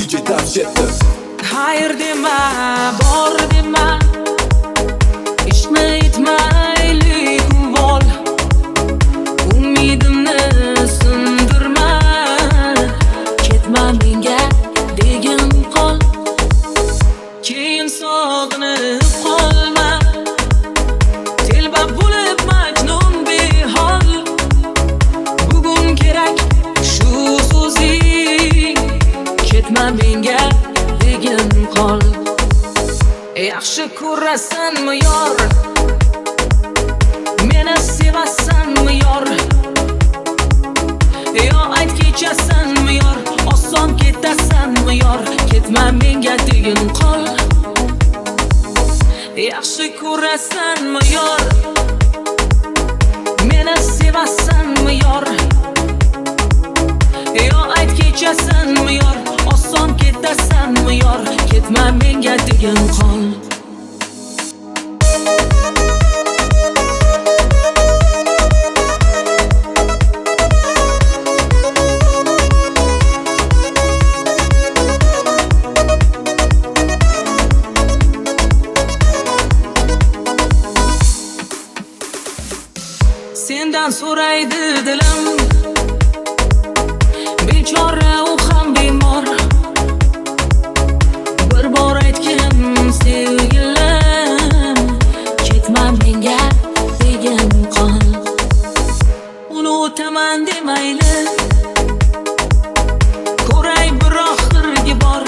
DJ tavsiyati. Hayır dema, bor dema, ishni aytmaylik uvol. Umidimni sindirma, ketma menga degin qol. Keyin sog'inib qolma, telba bo'lib majnun behol. Bugun kerak shu so'zing, ketma menga degin qol. Yaxshi ko'rasanmi yor, meni sevasanmi yor, yo ayt kechasanmi yor, oson ketasanmi yor, ketma menga degin qol. Yaxshi ko'rasanmi yor, meni sevasanmi yor, yo ayt kechasanmi yor, oson ketasanmi yor, ketma menga degin qol. Sendan so'raydi dilim, bechora u ham bemor. Bir bor aytgin sevgilim, ketma menga degin qol. Uni o'taman demayli, ko'ray bir oxirgi bor.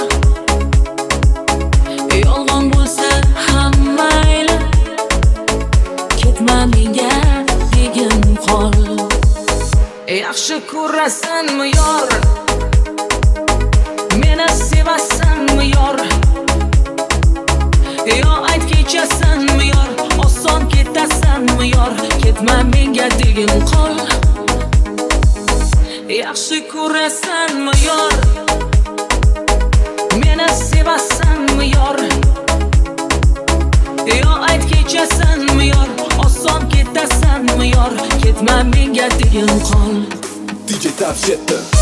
Yolg'on bo'lsa ham mayli, ketma menga degin qol. Yaxshi ko'rasanmi yor, meni sevasanmi yor, yo ayt kechasanmi yor, oson ketasanmi yor, ketma menga degin qol. Yaxshi ko'rasanmi yor, meni sevasanmi yor, yo ayt kechasanmi yor, oson ketasanmi yor, ketma menga degin qol. DJ tavsiyati.